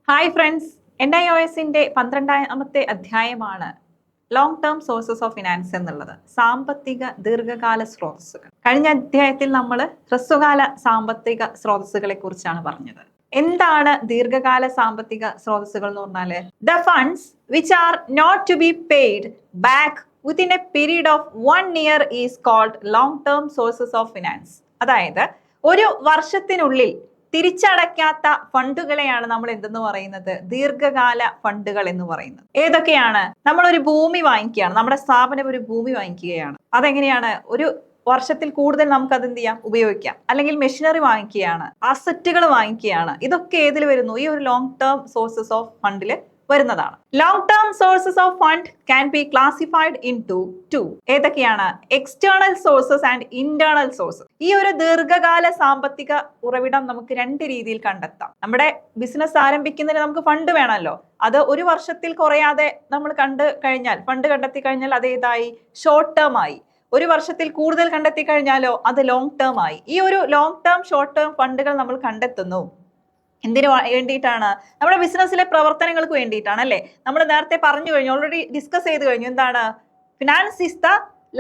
Hi friends, NIOSന്റെ 12ാമത്തെ അധ്യായമാണ് long term sources of finance എന്നുള്ളത്. സാമ്പത്തിക ദീർഘകാല സ്രോതസ്സുകൾ. കഴിഞ്ഞ അധ്യായത്തിൽ നമ്മൾ ഹ്രസ്വകാല സാമ്പത്തിക സ്രോതസ്സുകളെ കുറിച്ചാണ് പറഞ്ഞത്. എന്താണ് ദീർഘകാല സാമ്പത്തിക സ്രോതസ്സുകൾ എന്ന് പറഞ്ഞാല് the funds which are not to be paid back within a period of 1 year is called long term sources of finance. അതായത് ഒരു വർഷത്തിനുള്ളിൽ തിരിച്ചടയ്ക്കാത്ത ഫണ്ടുകളെയാണ് നമ്മൾ എന്തെന്ന് പറയുന്നത്? ദീർഘകാല ഫണ്ടുകൾ എന്ന് പറയുന്നത്. ഏതൊക്കെയാണ്? നമ്മളൊരു ഭൂമി വാങ്ങിക്കുകയാണ്, നമ്മുടെ സ്ഥാപനം ഒരു ഭൂമി വാങ്ങിക്കുകയാണ്. അതെങ്ങനെയാണ്? ഒരു വർഷത്തിൽ കൂടുതൽ നമുക്ക് അത് എന്ത് ചെയ്യാം? ഉപയോഗിക്കാം. അല്ലെങ്കിൽ മെഷീനറി വാങ്ങിക്കുകയാണ്, അസറ്റുകൾ വാങ്ങിക്കുകയാണ്. ഇതൊക്കെ ഏതിൽ വരുന്നു? ഈ ഒരു ലോങ് ടേം സോഴ്സസ് ഓഫ് ഫണ്ടിൽ വരുന്നതാണ്. Long term sources of fund can be classified into 2. ഏതൊക്കെയാണ്? External sources and internal sources. ഈ ഒരു ദീർഘകാല സാമ്പത്തിക ഉറവിടം നമുക്ക് 2 രീതിയിൽ കണ്ടെത്താം. നമ്മുടെ ബിസിനസ് ആരംഭിക്കുന്നതിന് നമുക്ക് ഫണ്ട് വേണമല്ലോ. അത് ഒരു വർഷത്തിൽ കുറയാതെ നമ്മൾ ഫണ്ട് കണ്ടെത്തി കഴിഞ്ഞാൽ അത് ഏതായി? ഷോർട്ട് ടേം ആയി. ഒരു വർഷത്തിൽ കൂടുതൽ കണ്ടെത്തി കഴിഞ്ഞാലോ അത് ലോങ് ടേം ആയി. ഈ ഒരു ലോങ് ടേം ഷോർട്ട് ടേം ഫണ്ടുകൾ നമ്മൾ കണ്ടെത്തുന്നു എന്തിനു വേണ്ടിയിട്ടാണ്? നമ്മുടെ ബിസിനസ്സിലെ പ്രവർത്തനങ്ങൾക്ക് വേണ്ടിയിട്ടാണ്, അല്ലേ? നമ്മൾ നേരത്തെ പറഞ്ഞു കഴിഞ്ഞു, ഓൾറെഡി ഡിസ്കസ് ചെയ്ത് കഴിഞ്ഞു. എന്താണ്? Finance is the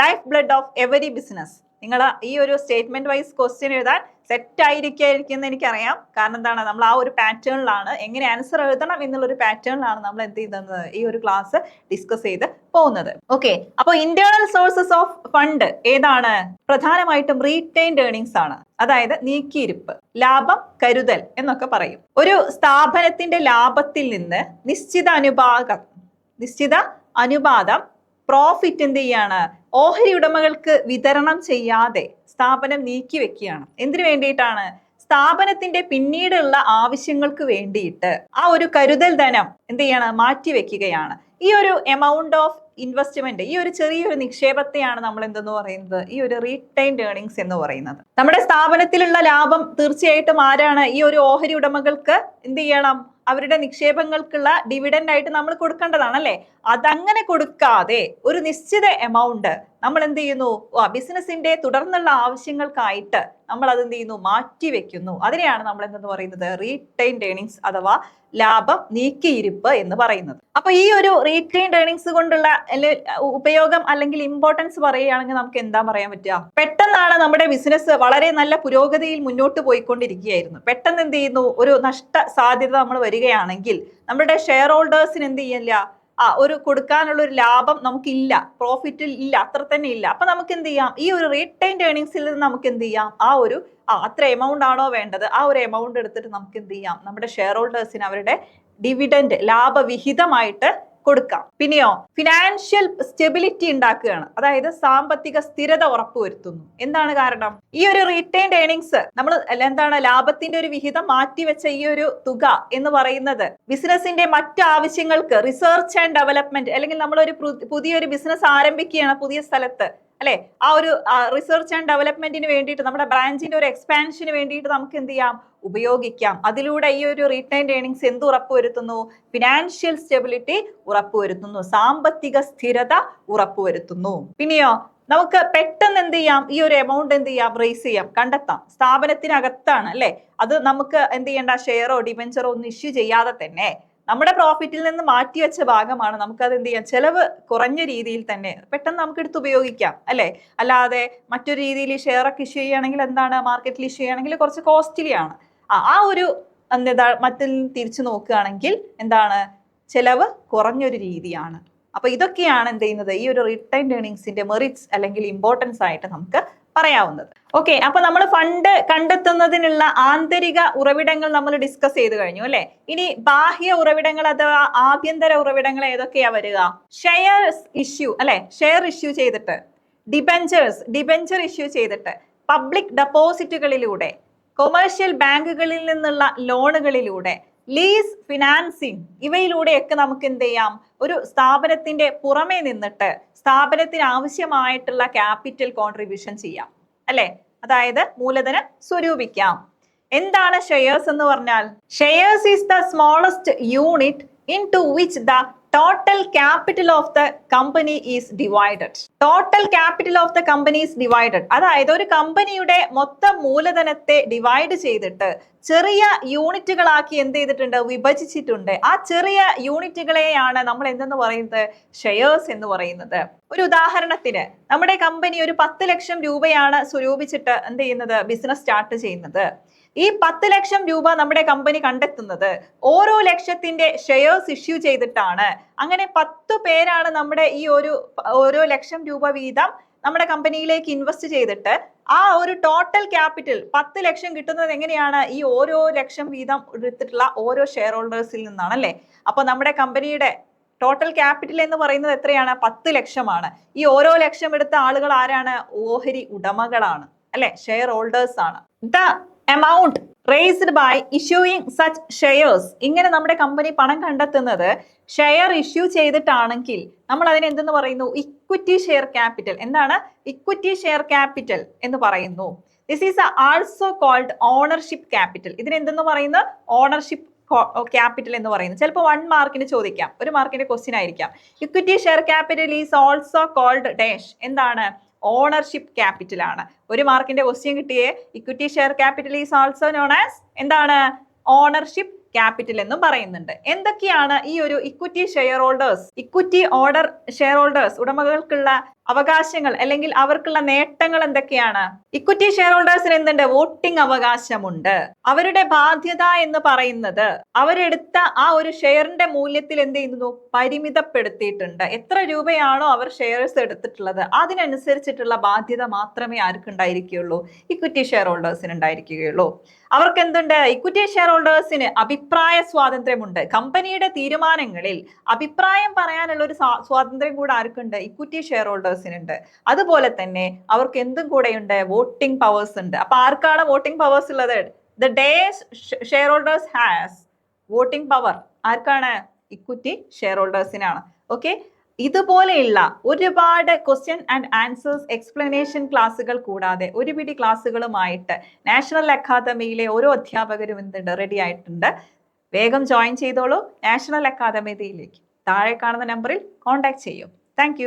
life blood of every business. നിങ്ങൾ ഈ ഒരു സ്റ്റേറ്റ്മെന്റ് വൈസ് ക്വസ്റ്റ്യൻ എഴുതാൻ സെറ്റ് ആയിരിക്കും എനിക്കറിയാം. കാരണം എന്താണ്? നമ്മൾ ആ ഒരു പാറ്റേണിലാണ്, എങ്ങനെ ആൻസർ എഴുതണം എന്നുള്ളൊരു പാറ്റേണിലാണ് നമ്മൾ എന്ത് ചെയ്യുന്നത്? ഈ ഒരു ക്ലാസ് ഡിസ്കസ് ചെയ്ത് പോകുന്നത്. ഓക്കെ, അപ്പോൾ ഇന്റേണൽ സോഴ്സസ് ഓഫ് ഫണ്ട് ഏതാണ്? പ്രധാനമായിട്ടും റീറ്റെയിൻഡ് ഏർണിങ്സ് ആണ്. അതായത് നീക്കിയിരിപ്പ്, ലാഭം, കരുതൽ എന്നൊക്കെ പറയും. ഒരു സ്ഥാപനത്തിന്റെ ലാഭത്തിൽ നിന്ന് നിശ്ചിത അനുപാതം പ്രോഫിറ്റ് എന്ത് ചെയ്യാണ്? ഓഹരി ഉടമകൾക്ക് വിതരണം ചെയ്യാതെ സ്ഥാപനം നീക്കി വെക്കുകയാണ്. എന്തിനു വേണ്ടിയിട്ടാണ്? സ്ഥാപനത്തിന്റെ പിന്നീടുള്ള ആവശ്യങ്ങൾക്ക് വേണ്ടിയിട്ട് ആ ഒരു കരുതൽ ധനം എന്ത് ചെയ്യാണ്? മാറ്റി വെക്കുകയാണ്. ഈ ഒരു എമൗണ്ട് ഓഫ് ഇൻവെസ്റ്റ്മെന്റ്, ഈ ഒരു ചെറിയൊരു നിക്ഷേപത്തെയാണ് നമ്മൾ എന്തെന്ന് പറയുന്നത്? ഈ ഒരു റീറ്റെയിൻഡ് ഏർണിങ്സ് എന്ന് പറയുന്നത്. നമ്മുടെ സ്ഥാപനത്തിലുള്ള ലാഭം തീർച്ചയായിട്ടും ആരാണ്? ഈ ഒരു ഓഹരി ഉടമകൾക്ക് എന്ത് ചെയ്യണം? അവരുടെ നിക്ഷേപങ്ങൾക്കുള്ള ഡിവിഡൻഡ് ആയിട്ട് നമ്മൾ കൊടുക്കേണ്ടതാണ്, അല്ലേ? അതങ്ങനെ കൊടുക്കാതെ ഒരു നിശ്ചിത എമൗണ്ട് നമ്മൾ എന്ത് ചെയ്യുന്നു? ബിസിനസിന്റെ തുടർന്നുള്ള ആവശ്യങ്ങൾക്കായിട്ട് നമ്മൾ അത് എന്ത് ചെയ്യുന്നു? മാറ്റി വെക്കുന്നു. അതിനെയാണ് നമ്മൾ എന്തെന്ന് പറയുന്നത്? റീറ്റെയിൻഡ് ഏർണിങ്സ് അഥവാ ലാഭം നീക്കിയിരിപ്പ് എന്ന് പറയുന്നത്. അപ്പൊ ഈ ഒരു റീറ്റെയിൻഡ് ഏർണിങ്സ് കൊണ്ടുള്ള ഉപയോഗം അല്ലെങ്കിൽ ഇമ്പോർട്ടൻസ് പറയുകയാണെങ്കിൽ നമുക്ക് എന്താ പറയാൻ പറ്റുക? പെട്ടെന്നാണ് നമ്മുടെ ബിസിനസ് വളരെ നല്ല പുരോഗതിയിൽ മുന്നോട്ട് പോയിക്കൊണ്ടിരിക്കുകയായിരുന്നു. പെട്ടെന്ന് എന്ത് ചെയ്യുന്നു? ഒരു നഷ്ട സാധ്യത നമ്മൾ വരികയാണെങ്കിൽ നമ്മുടെ ഷെയർ ഹോൾഡേഴ്സിന് എന്ത് ചെയ്യില്ല? ഒരു കൊടുക്കാനുള്ള ഒരു ലാഭം നമുക്കില്ല, പ്രോഫിറ്റിൽ ഇല്ല, അത്ര തന്നെ ഇല്ല. അപ്പൊ നമുക്ക് എന്ത് ചെയ്യാം? ഈ ഒരു റീറ്റെയിൻഡ് ഏർണിങ്സിൽ നിന്ന് നമുക്ക് എന്ത് ചെയ്യാം? അത്ര എമൗണ്ട് ആണോ വേണ്ടത്, ആ ഒരു എമൗണ്ട് എടുത്തിട്ട് നമുക്ക് എന്ത് ചെയ്യാം? നമ്മുടെ ഷെയർ ഹോൾഡേഴ്സിന് അവരുടെ ഡിവിഡൻഡ് ലാഭവിഹിതമായിട്ട് കൊടുക്കാം. പിന്നെയോ ഫിനാൻഷ്യൽ സ്റ്റെബിലിറ്റി ഉണ്ടാക്കുകയാണ്. അതായത് സാമ്പത്തിക സ്ഥിരത ഉറപ്പുവരുത്തുന്നു. എന്താണ് കാരണം? ഈ ഒരു റീറ്റെയിൻഡ് ഏർണിങ്സ് നമ്മൾ എന്താണ്? ലാഭത്തിന്റെ ഒരു വിഹിതം മാറ്റിവെച്ച ഈ ഒരു തുക എന്ന് പറയുന്നത് ബിസിനസിന്റെ മറ്റു ആവശ്യങ്ങൾക്ക്, റിസർച്ച് ആൻഡ് ഡെവലപ്മെന്റ്, അല്ലെങ്കിൽ നമ്മളൊരു പുതിയൊരു ബിസിനസ് ആരംഭിക്കുകയാണ് പുതിയ സ്ഥലത്ത്, അല്ലെ? ആ ഒരു റിസർച്ച് ആൻഡ് ഡെവലപ്മെന്റിന് വേണ്ടിയിട്ട്, നമ്മുടെ ബ്രാഞ്ചിന്റെ ഒരു എക്സ്പാൻഷന് വേണ്ടിയിട്ട് നമുക്ക് എന്ത് ചെയ്യാം? ഉപയോഗിക്കാം. അതിലൂടെ ഈ ഒരു റീറ്റെയിൻഡ് ഏർണിങ്സ് എന്ത് ഉറപ്പുവരുത്തുന്നു? ഫിനാൻഷ്യൽ സ്റ്റെബിലിറ്റി ഉറപ്പുവരുത്തുന്നു, സാമ്പത്തിക സ്ഥിരത ഉറപ്പുവരുത്തുന്നു. പിന്നെയോ നമുക്ക് പെട്ടെന്ന് എന്ത് ചെയ്യാം? ഈ ഒരു എമൗണ്ട് എന്ത് ചെയ്യാം? റേസ് ചെയ്യാം, കണ്ടെത്താം. സ്ഥാപനത്തിനകത്താണ്, അല്ലെ? അത് നമുക്ക് എന്ത് ചെയ്യേണ്ട? ഷെയറോ ഡിബെഞ്ചറോ ഒന്നും ഇഷ്യൂ ചെയ്യാതെ തന്നെ നമ്മുടെ പ്രോഫിറ്റിൽ നിന്ന് മാറ്റിവെച്ച ഭാഗമാണ്. നമുക്കത് എന്ത് ചെയ്യാം? ചെലവ് കുറഞ്ഞ രീതിയിൽ തന്നെ പെട്ടെന്ന് നമുക്ക് എടുത്ത് ഉപയോഗിക്കാം, അല്ലെ? അല്ലാതെ മറ്റൊരു രീതിയിൽ ഷെയർ ഒക്കെ ഇഷ്യൂ ചെയ്യുകയാണെങ്കിൽ എന്താണ്? മാർക്കറ്റിൽ ഇഷ്യൂ ചെയ്യുകയാണെങ്കിൽ കുറച്ച് കോസ്റ്റ്ലി ആണ്. ആ ഒരു മറ്റിൽ തിരിച്ചു നോക്കുകയാണെങ്കിൽ എന്താണ്? ചെലവ് കുറഞ്ഞൊരു രീതിയാണ്. അപ്പൊ ഇതൊക്കെയാണ് എന്ത് ചെയ്യുന്നത്? ഈ ഒരു റീറ്റെയിൻഡ് ഏർണിങ്സിന്റെ മെറിറ്റ്സ് അല്ലെങ്കിൽ ഇമ്പോർട്ടൻസ് ആയിട്ട് നമുക്ക് പറയാവുന്നത്. ഓക്കെ, അപ്പൊ നമ്മൾ ഫണ്ട് കണ്ടെത്തുന്നതിനുള്ള ആന്തരിക ഉറവിടങ്ങൾ നമ്മൾ ഡിസ്കസ് ചെയ്ത് കഴിഞ്ഞു, അല്ലെ? ഇനി ബാഹ്യ ഉറവിടങ്ങൾ അഥവാ ആഭ്യന്തര ഉറവിടങ്ങൾ ഏതൊക്കെയാ വരിക? ഷെയർസ് ഇഷ്യൂ, അല്ലെ? ഷെയർ ഇഷ്യൂ ചെയ്തിട്ട്, ഡിബെഞ്ചർ ഇഷ്യൂ ചെയ്തിട്ട്, പബ്ലിക് ഡെപ്പോസിറ്റുകളിലൂടെ, കൊമേഴ്ഷ്യൽ ബാങ്കുകളിൽ നിന്നുള്ള ലോണുകളിലൂടെ, ലീസ് ഫിനാൻസിങ്, ഇവയിലൂടെയൊക്കെ നമുക്ക് എന്ത് ചെയ്യാം? ഒരു സ്ഥാപനത്തിന്റെ പുറമെ നിന്നിട്ട് സ്ഥാപനത്തിന് ആവശ്യമായിട്ടുള്ള ക്യാപിറ്റൽ കോൺട്രിബ്യൂഷൻ ചെയ്യാം, അല്ലെ? അതായത് മൂലധനം സ്വരൂപിക്കാം. എന്താണ് ഷെയർസ് എന്ന് പറഞ്ഞാൽ? Shares is the smallest unit in to which the total capital of the company is divided. Total capital of the company is divided, അതായത് ഒരു കമ്പനിയുടെ മൊത്തം മൂലധനത്തെ ഡിവൈഡ് ചെയ്തിട്ട് ചെറിയ യൂണിറ്റുകളാക്കി എന്ത് ചെയ്തിട്ടുണ്ട്, വിഭജിച്ചിട്ടുണ്ട്. ആ ചെറിയ യൂണിറ്റുകളെയാണ് നമ്മൾ എന്തെന്ന് പറയുന്നത്, ഷെയർസ് എന്ന് പറയുന്നത്. ഒരു ഉദാഹരണത്തിന് നമ്മുടെ കമ്പനി ഒരു 10 ലക്ഷം രൂപയാണ് സ്വരൂപിച്ചിട്ട് എന്ത് ചെയ്യുന്നത്, ബിസിനസ് സ്റ്റാർട്ട് ചെയ്യുന്നത്. ഈ 10 ലക്ഷം രൂപ നമ്മുടെ കമ്പനി കണ്ടെത്തുന്നത് ഓരോ ലക്ഷത്തിന്റെ ഷെയർസ് ഇഷ്യൂ ചെയ്തിട്ടാണ്. അങ്ങനെ 10 പേരാണ് നമ്മുടെ ഈ ഓരോ ലക്ഷം രൂപ വീതം നമ്മുടെ കമ്പനിയിലേക്ക് ഇൻവെസ്റ്റ് ചെയ്തിട്ട് ആ ഒരു ടോട്ടൽ ക്യാപിറ്റൽ 10 ലക്ഷം കിട്ടുന്നത് എങ്ങനെയാണ്, ഈ ഓരോ ലക്ഷം വീതം എടുത്തിട്ടുള്ള ഓരോ ഷെയർ ഹോൾഡേഴ്സിൽ നിന്നാണ് അല്ലെ. അപ്പൊ നമ്മുടെ കമ്പനിയുടെ ടോട്ടൽ ക്യാപിറ്റൽ എന്ന് പറയുന്നത് എത്രയാണ്, 10 ലക്ഷമാണ്. ഈ ഓരോ ലക്ഷം എടുത്ത ആളുകൾ ആരാണ്, ഓഹരി ഉടമകളാണ് അല്ലെ, ഷെയർ ഹോൾഡേഴ്സ് ആണ്. The amount raised by issuing such shares, ഇങ്ങനെ നമ്മുടെ കമ്പനി പണം കണ്ടെത്തുന്നത് ഷെയർ ഇഷ്യൂ ചെയ്തിട്ടാണെങ്കിൽ നമ്മൾ അതിനെ എന്തെന്ന് പറയുന്നു, ഇക്വിറ്റി ഷെയർ ക്യാപിറ്റൽ. എന്താണ് ഇക്വിറ്റി ഷെയർ ക്യാപിറ്റൽ എന്ന് പറയുന്നു. This is also called ownership capital. ഇതിനെന്തെന്ന് പറയുന്നത്, ഓണർഷിപ്പ് ക്യാപിറ്റൽ എന്ന് പറയുന്നത്. ചിലപ്പോൾ 1 മാർക്കിന് ചോദിക്കാം, 1 മാർക്കിന്റെ ക്വസ്റ്റ്യൻ ആയിരിക്കാം. Equity share capital is also called dash, എന്താണ്, ഓണർഷിപ്പ് ക്യാപിറ്റൽ ആണ്. 1 മാർക്കിന്റെ ക്വസ്റ്റ്യൻ കിട്ടിയേ equity share capital is also known as എന്താണ്, ഓണർഷിപ്പ് ക്യാപിറ്റൽ എന്നും പറയുന്നുണ്ട്. എന്തൊക്കെയാണ് ഈ ഒരു equity shareholders, equity order shareholders ഉടമകൾക്കുള്ള അവകാശങ്ങൾ അല്ലെങ്കിൽ അവർക്കുള്ള നേട്ടങ്ങൾ എന്തൊക്കെയാണ്? ഇക്വിറ്റി ഷെയർ ഹോൾഡേഴ്സിന് എന്തുണ്ട്, വോട്ടിംഗ് അവകാശമുണ്ട്. അവരുടെ ബാധ്യത എന്ന് പറയുന്നത് അവരെടുത്ത ആ ഒരു ഷെയറിന്റെ മൂല്യത്തിൽ എന്ത് ചെയ്യുന്നു, പരിമിതപ്പെടുത്തിയിട്ടുണ്ട്. എത്ര രൂപയാണോ അവർ ഷെയർസ് എടുത്തിട്ടുള്ളത് അതിനനുസരിച്ചിട്ടുള്ള ബാധ്യത മാത്രമേ ആർക്കുണ്ടായിരിക്കുകയുള്ളൂ, ഇക്വിറ്റി ഷെയർ ഹോൾഡേഴ്സിന് ഉണ്ടായിരിക്കുകയുള്ളൂ. അവർക്ക് എന്തുണ്ട്, ഇക്വിറ്റി ഷെയർ ഹോൾഡേഴ്സിന് അഭിപ്രായ സ്വാതന്ത്ര്യമുണ്ട്. കമ്പനിയുടെ തീരുമാനങ്ങളിൽ അഭിപ്രായം പറയാനുള്ള ഒരു സ്വാതന്ത്ര്യം കൂടെ ആർക്കുണ്ട്, ഇക്വിറ്റി ഷെയർ ഹോൾഡേഴ്സിനുണ്ട്. അതുപോലെ തന്നെ അവർക്ക് എന്തും കൂടെയുണ്ട്, വോട്ടിംഗ് പവേഴ്സ് ഉണ്ട്. അപ്പൊ ആർക്കാണ് വോട്ടിംഗ് പവേഴ്സ് ഉള്ളത്, the day share holders has voting power ആർക്കാണ്, ഇക്വിറ്റി ഷെയർ ഹോൾഡേഴ്സിനാണ്. ഓക്കെ, ഇതുപോലെയുള്ള ഒരുപാട് ക്വസ്റ്റ്യൻ ആൻഡ് ആൻസേഴ്സ് എക്സ്പ്ലനേഷൻ ക്ലാസ്സുകൾ കൂടാതെ ഒരുപിടി ക്ലാസ്സുകളുമായിട്ട് നാഷണൽ അക്കാദമിയിലെ ഓരോ അധ്യാപകരും എന്തുണ്ട്, റെഡി ആയിട്ടുണ്ട്. വേഗം ജോയിൻ ചെയ്തോളൂ നാഷണൽ അക്കാദമിയിലേക്ക്. താഴെ കാണുന്ന നമ്പറിൽ കോൺടാക്ട് ചെയ്യും. താങ്ക്